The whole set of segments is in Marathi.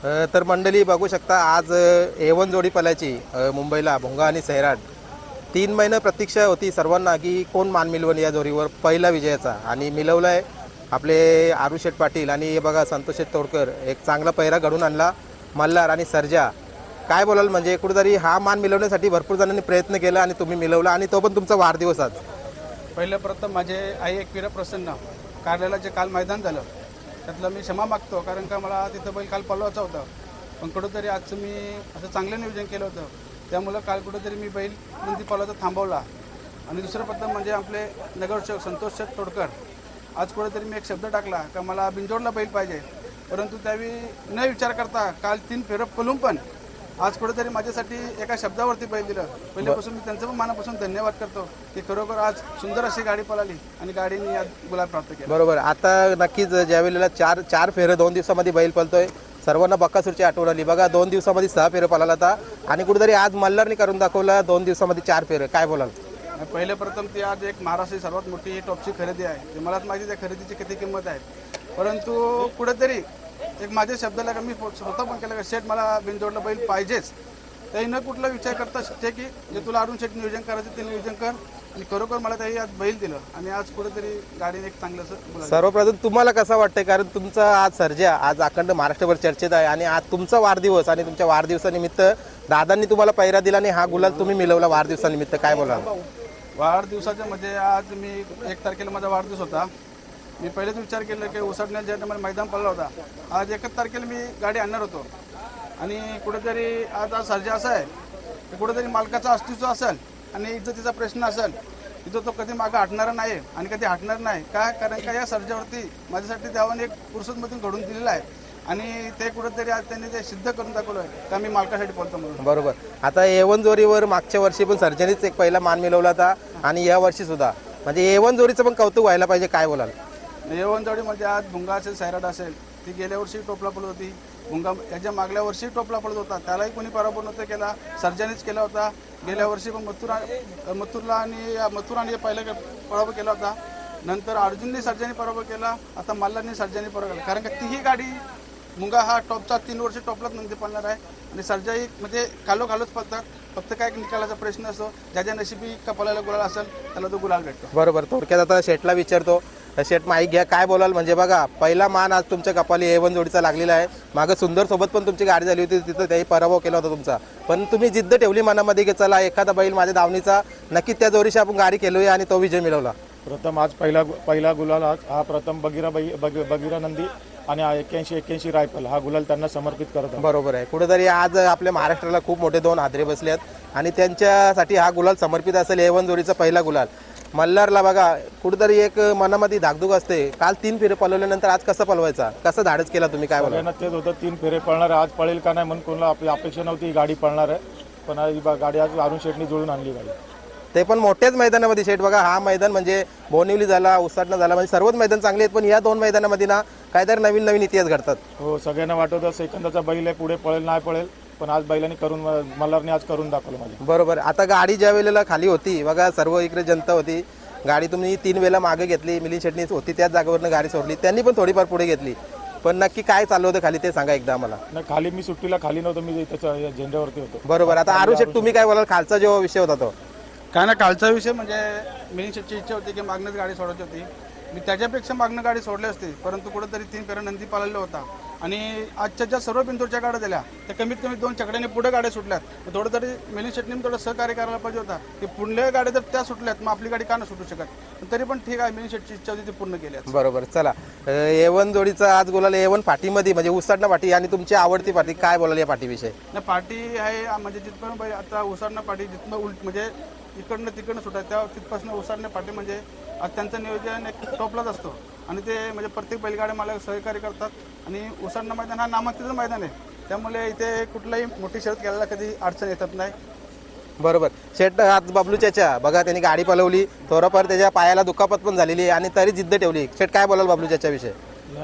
तर मंडळी बघू शकता आज A1 जोडी पलाची मुंबईला भोंगा आणि सैराट 3 महिने प्रतीक्षा होती सर्वांना की कोण मान मिळवण या जोडीवर पहिला विजयाचा आणि मिळवलाय आपले आरुशेठ पाटील आणि हे बघा संतोष तोडकर एक चांगला पहिरा घडून आणला मल्हार आणि सर्जा काय बोलाल म्हणजे कुठेतरी हा मान मिळवण्यासाठी भरपूर जणांनी प्रयत्न केला आणि तुम्ही मिळवला आणि तो पण तुमचा वाढदिवस आज पहिलं प्रथम माझे आई एकवीरा प्रसन्न कारल्याला जे काल मैदान झालं त्यातलं मी क्षमा मागतो कारण का मला तिथं बैल काल पलवायचा होता पण कुठंतरी आजचं मी असं चांगलं नियोजन केलं होतं त्यामुळं काल कुठंतरी मी बैल नंदी पलवायचा थांबवला आणि दुसरं प्रथम म्हणजे आपले नगरसेवक संतोष तोडकर आज कुठेतरी मी एक शब्द टाकला का मला बिंजोडला बैल पाहिजे परंतु त्यावेळी न विचार करता काल 3 फेरं पलून पण आज कुठेतरी माझ्यासाठी एका शब्दावरती बैल दिलं पहिल्यापासून मी त्यांचं पण मनापासून धन्यवाद करतो की खरोखर आज सुंदर अशी गाडी पळाली आणि गाडीने आज गुलाब प्राप्त केला बरोबर आता नक्कीच ज्या वेळेला चार फेरं 2 दिवसामध्ये बैल पळतोय सर्वांना बक्कासूरची आठवण आली बघा 2 दिवसामध्ये 6 फेरं पळाला होता आणि कुठेतरी आज मल्हारने करून दाखवला 2 दिवसामध्ये 4 फेरं काय बोलाल पहिले प्रथम ती आज एक महाराष्ट्राची सर्वात मोठी टॉपची खरेदी आहे ते मलाच माहिती त्या खरेदीची किती किंमत आहे परंतु कुठेतरी एक माझ्या शब्दाला का मी स्वतः पण केलं का शेठ मला बिनजोडला बैल पाहिजेच त्याही न कुठला विचार करता ते की जे तुला अरुण शेठ नियोजन करायचं ते नियोजन कर आणि खरोखर मला त्याही आज बैल दिलं आणि आज कुठेतरी गाडीने एक चांगलं सर्वप्रथम तुम्हाला कसं वाटतंय कारण तुमचा आज सर्जा आज अखंड महाराष्ट्रभर चर्चेत आहे आणि आज तुमचा वाढदिवस आणि तुमच्या वाढदिवसानिमित्त दादांनी तुम्हाला पहिरा दिला आणि हा गुलाल तुम्ही मिळवला वाढदिवसानिमित्त काय बोलाल वाढदिवसाच्या मध्ये आज मी 1 तारखेला माझा वाढदिवस होता मी पहिलेच विचार केला की उसडण्यात ज्या टायमाला मैदान पडला होता आज 1 तारखेला मी गाडी आणणार होतो आणि कुठेतरी आज सर्जा असा आहे की कुठेतरी मालकाचा अस्तित्व असेल आणि इज्जतीचा प्रश्न असेल तिथं तो कधी मागं हटणारा नाही आणि कधी हटणार नाही का कारण का या सर्जावरती माझ्यासाठी देवाने एक पुरुषोत्तमधून घडून दिलेला आहे आणि ते कुठेतरी आज त्यांनी ते सिद्ध करून दाखवलं आहे का मी मालकासाठी बोलतो म्हणून बरोबर आता A1 जोडीवर मागच्या वर्षी पण सर्जनीच एक पहिला मान मिळवला होता आणि या वर्षी सुद्धा म्हणजे A1 जोडीचं पण कौतुक व्हायला पाहिजे काय बोलाल A1 जोडीमध्ये आज भुंगा असेल सैराट असेल ती गेल्या वर्षी टोपला पडत होती भुंगा याच्या मागल्या वर्षी टोपला पडत होता त्यालाही कोणी पराभव नव्हता केला सर्जानीच केला होता गेल्या वर्षी पण मथुरला आणि पहिला पराभव केला होता नंतर अर्जुनने सर्जानी पराभव केला आता मल्हारने सर्जानी पराभव केला कारण का तीही गाडी मुंगा हा टॉपचा 3 वर्ष टॉपलाच नंदी पळणार आहे आणि सर्जाही म्हणजे खालोखालोच पळतात फक्त काय निकालाचा प्रश्न असतो ज्याच्या नशिबी कपालाला गुलाल असेल त्याला तो गुलाल भेटतो बरोबर थोडक्यात आता शेठला विचारतो शेठ माईक घ्या काय बोलाल म्हणजे बघा पहिला मान आज तुमच्या कपाली A1 जोडीचा लागलेला आहे मागं सुंदर सोबत पण तुमची गाडी झाली होती तिथं त्याही पराभव केला होता तुमचा पण तुम्ही जिद्द ठेवली मनामध्ये की चला एखादा बैल माझ्या दावणीचा नक्की त्या जोडीशी आपण गाडी केलोय आणि तो विजय मिळवला प्रथम आज पहिला गुलाल हा प्रथम बगीरा नंदी आणि 81 रायफल हा गुलाल त्यांना समर्पित करत बरोबर आहे कुठेतरी आज आपल्या महाराष्ट्राला खूप मोठे 2 हादरे बसले आहेत आणि त्यांच्यासाठी हा गुलाल समर्पित असेल A1 जोडीचा पहिला गुलाल मल्हारला बघा कुठेतरी एक मनामध्ये धाकधूक असते काल 3 फेरे पळवल्यानंतर आज कसं पळवायचा कसं धाडच केला तुम्ही काय बोला तेच होतं 3 फेरे पळणार आज पळेल का नाही म्हणून कोणाला आपली अपेक्षा नव्हती ही गाडी पळणार आहे पण आज गाडी आज अरुण शेठनी जुळून आणली गाडी ते पण मोठ्याच मैदानामध्ये शेठ बघा हा मैदान म्हणजे बोनिवली झाला उसाटणं झाला म्हणजे सर्वच मैदान चांगले आहेत पण या 2 मैदानामध्ये ना काहीतरी नवीन इतिहास घडतात हो सगळ्यांना वाटतं सेकंदाचा बैल आहे पुढे पळेल नाही पळेल पण आज बैलांनी करून मल्हारने आज करून दाखवलं माझ्या बरोबर आता गाडी ज्या वेळेला खाली होती बघा सर्व इकडे जनता होती गाडी तुम्ही 3 वेळेला मागे घेतली मिलिंद शेट्टी होती त्याच जागेवरनं गाडी सोडली त्यांनी पण थोडीफार पुढे घेतली पण नक्की काय चालू होतं खाली ते सांगा एकदा आम्हाला नाही खाली मी सुट्टीला खाली नव्हतो मी त्याच्या झेंड्यावरती होतो बरोबर आता आरुण शेठ तुम्ही काय बोलाल खालचा जो विषय होता तो काय ना कालचा विषय म्हणजे मिलिंद शेठची इच्छा होती की मागणंच गाडी सोडायची होती मी त्याच्यापेक्षा मागणं गाडी सोडली असते परंतु कुठेतरी 3 फेऱ्या नंदी पाळलेला होता आणि आजच्या ज्या सर्व बिंदूरच्या गाड्या दिल्या त्या कमीत कमी 2 चकड्याने पुढे गाड्या सुटल्यात थोडं तरी मिलिंद शेट्टीने थोडं सहकार्य करायला पाहिजे होता की पुढल्या गाड्या जर त्या सुटल्यात मग आपली गाडी का न सुटू शकत तरी पण ठीक आहे मिलिंद शेट्टीची इच्छा होती ती पूर्ण केली बरोबर चला A1 जोडीचा आज गुलाल A1 पाठीमध्ये म्हणजे उसाडणं पाठी आणि तुमची आवडती पाठी काय बोलाल या पाठीविषयी नाही पाठी आहे म्हणजे जिथपर्यंत आता उसाडणं पाठी जिथनं म्हणजे इकडनं तिकडनं सुटाय त्या तिथपासून उसाडणं पाठी म्हणजे आज त्यांचं नियोजन एक टॉपलाच असतो आणि ते म्हणजे प्रत्येक बैलगाड्या मला सहकार्य करतात आणि उसाडणं मैदान हा नामांकित मैदान आहे त्यामुळे इथे कुठलाही मोठी शर्यत केल्याला कधी अडचण येतात नाही बरोबर शेठ आज बबलू चाचा बघा त्यांनी गाडी पळवली थोडंफार त्याच्या पायाला दुखापत पण झालेली आणि तरी जिद्द ठेवली शेठ काय बोलाल बबलू चाचा विषयी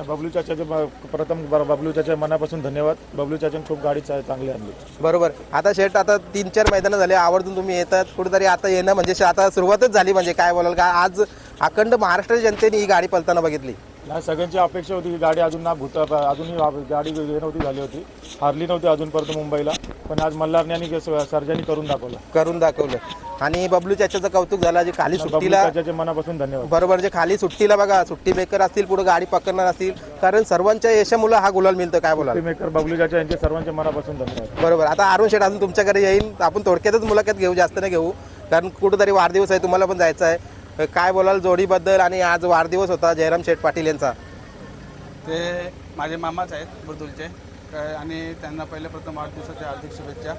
बबलू चाचाचे प्रथम बबलू चाचा मनापासून धन्यवाद बबलू चाचाने खूप गाडी चांगली आणली बरोबर आता शेठ आता 3-4 मैदानं झाले आवर्जून तुम्ही येतात कुठेतरी आता येणं म्हणजे आता सुरुवातच झाली म्हणजे काय बोलाल का आज अखंड महाराष्ट्र जनतेने ही गाडी पळताना बघितली या सगळ्यांची अपेक्षा होती की गाडी अजून ना अजूनही गाडी हे नव्हती झाली होती, हारली नव्हती अजूनपर्यंत मुंबईला, पण आज मल्हारने आणि सर्जानी करून दाखवलं. आणि बबलू चाच्याचं कौतुक झालं जे खाली सुट्टीला, त्याच्या मनापासून धन्यवाद. बरोबर, जे खाली सुट्टीला बघा, सुट्टी मेकर असतील, पुढे गाडी पकडणार असतील, कारण सर्वांच्या यशामुळे हा गुलाल मिळतो. काय बोला मेकर बबलू चाचा यांचे सर्वांच्या मनापासून धन्यवाद. बरोबर. आता अरुण शेठ अजून तुमच्याकडे येईल, आपण थोडक्यातच मुलाखत घेऊ, जास्त नाही घेऊ, कारण कुठेतरी वाढदिवस आहे, तुम्हाला पण जायचं आहे. काय बोलाल जोडीबद्दल? आणि आज वाढदिवस होता जयराम शेठ पाटील यांचा. ते माझे मामाच आहेत बुरदुलचे, आणि त्यांना पहिले प्रथम वाढदिवसाच्या हार्दिक शुभेच्छा.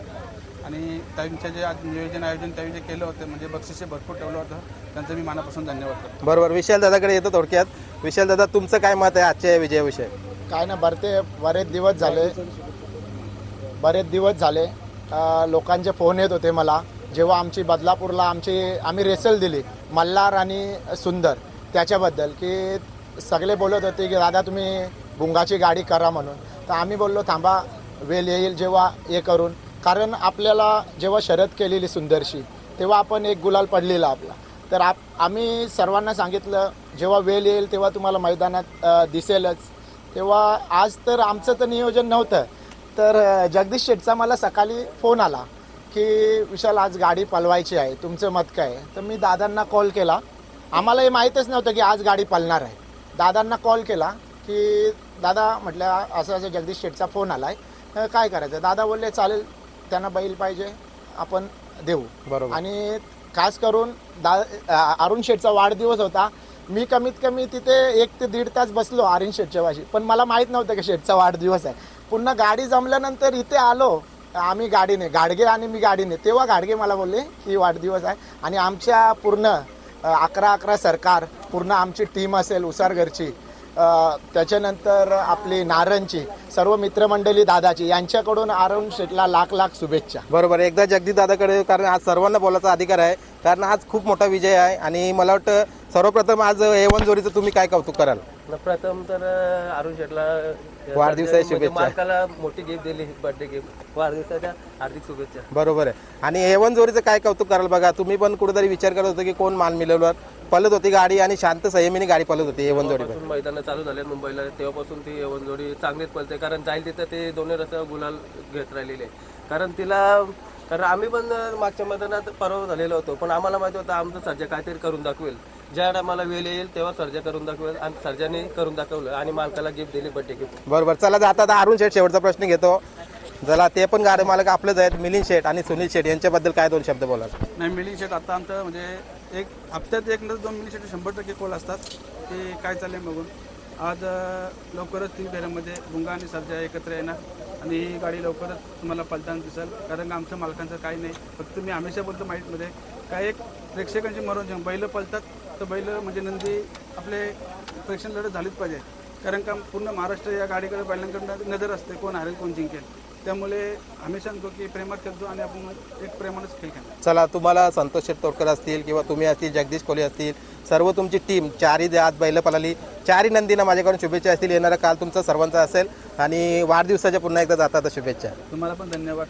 आणि त्यांचे जे आज नियोजन आयोजन त्यावेळी जे केलं होतं, म्हणजे बक्षिसे भरपूर ठेवलं होतं, त्यांचं मी मनापासून धन्यवाद करतो. बरोबर. विशाल दादाकडे येतो थोडक्यात. विशाल दादा, तुमचं काय मत आहे आजच्या या विजयाविषयी? काय ना, बरेच दिवस झाले लोकांचे फोन येत होते मला, जेव्हा आमची बदलापूरला आम्ही रेसल दिली मल्हार आणि सुंदर, त्याच्याबद्दल की सगळे बोलत होते की दादा तुम्ही भुंगाची गाडी करा म्हणून. तर आम्ही बोललो थांबा, वेळ येईल जेव्हा हे करून, कारण आपल्याला जेव्हा शर्यत केलेली सुंदरशी तेव्हा आपण एक गुलाल पडलेला आपला. तर आम्ही सर्वांना सांगितलं जेव्हा वेळ येईल तेव्हा तुम्हाला मैदानात दिसेलच. तेव्हा आज तर आमचं तर नियोजन नव्हतं, तर जगदीश शेठचा मला सकाळी फोन आला की विशाल आज गाडी पळवायची आहे, तुमचं मत काय आहे? तर मी दादांना कॉल केला. आम्हाला हे माहीतच नव्हतं की आज गाडी पळणार आहे. दादांना कॉल केला की दादा, म्हटलं असं असं जगदीश शेठचा फोन आला आहे, काय करायचं? दादा बोलले चालेल, त्यांना बैल पाहिजे आपण देऊ. बरोबर. आणि खास करून अरुण शेठचा वाढदिवस होता. मी कमीत कमी तिथे 1 ते 1.5 तास बसलो अरुण शेठच्या वाशी, पण मला माहीत नव्हतं की शेठचा वाढदिवस आहे. पुन्हा गाडी जमल्यानंतर इथे आलो आम्ही गाडीने, गाडगे आणि मी गाडीने, तेव्हा गाडगे मला बोलले की वाढदिवस आहे. आणि आमच्या पूर्ण 11 सरकार, पूर्ण आमची टीम असेल उसारघरची, त्याच्यानंतर आपली नारायणची सर्व मित्रमंडळी दादाची, यांच्याकडून अरुण शेठला लाख शुभेच्छा. बरोबर. एकदा जगदीश दादाकडे, कारण आज सर्वांना बोलायचा अधिकार आहे, कारण आज खूप मोठा विजय आहे. आणि मला वाटतं सर्वप्रथम आज A1 जोडीचं तुम्ही काय कौतुक कराल? प्रथम तर अरुण शेठला वाढदिवसाच्या शुभेच्छा. मालकाला मोठी गिफ्ट दिली, बर्थडे गिफ्ट, वाढदिवसाच्या हार्दिक शुभेच्छा. बरोबर आहे. आणि A1 जोडीचं काय कौतुक कराल? बघा, तुम्ही पण कुठेतरी विचार करत होता की कोण मान मिळवलं, पळत होती गाडी आणि शांत संयमीने गाडी पळत होती A1 जोडी. जेव्हापासून मैदान चालू झाले मुंबईला तेव्हापासून ती A1 जोडी चांगलीच पळते, कारण जाईल तिथं ते दोन्ही रस्त्यावर गुलाल घेत राहिलेले. कारण आम्ही पण मागच्या मैदानात परवा झालेलो होतो, पण आम्हाला माहिती होतं आमचं सर्जा काहीतरी करून दाखवेल, ज्या टायमाला वेळ येईल तेव्हा सर्जा करून दाखवेल, आणि सर्जाने करून दाखवलं आणि मालकाला गिफ्ट दिली, बर्थडे गिफ्ट. बरोबर. चला जाता आता अरुण शेठ शेवटचा प्रश्न घेतो. जरा ते पण गाडी मालक आपलेच आहेत, मिलिंद शेठ आणि सुनील शेठ, यांच्याबद्दल काय 2 शब्द बोला? नाही, मिलिंद शेठ आता आमचं म्हणजे एक हप्त्यात 1 2 मिलिंद शेठ 100% कॉल असतात की काय चाललंय बघून. आज लवकरच 3 फेऱ्यामध्ये भुंगा आणि सर्जा एकत्र येणार, आणि ही गाडी लवकरच तुम्हाला पलताना दिसेल, कारण आमच्या मालकांचं काही नाही. फक्त मी हमेशा बोलतो माहीतमध्ये काय, एक प्रेक्षकांची मनोरंजन, बैल पळतात तर बैल म्हणजे नंदी आपले प्रेक्षण लढत झालीच पाहिजे, कारण का पूर्ण महाराष्ट्र या गाडीकडे बैलांकडे नजर असते, कोण हरेल कोण जिंकेल. त्यामुळे आम्ही सांगतो की प्रेमात खेळतो आणि आपण एक प्रेमानेच खेळ खेळतो. चला, तुम्हाला संतोष शेठ तोडकर असतील किंवा तुम्ही असतील, जगदीश कोहली असतील, सर्व तुमची टीम, 4ही आज बैल पळाली, 4ही नंदींना माझ्याकडून शुभेच्छा असतील. येणारा काल तुमचा सर्वांचा असेल, आणि वाढदिवसाच्या पुन्हा एकदा जाता शुभेच्छा. तुम्हाला पण धन्यवाद.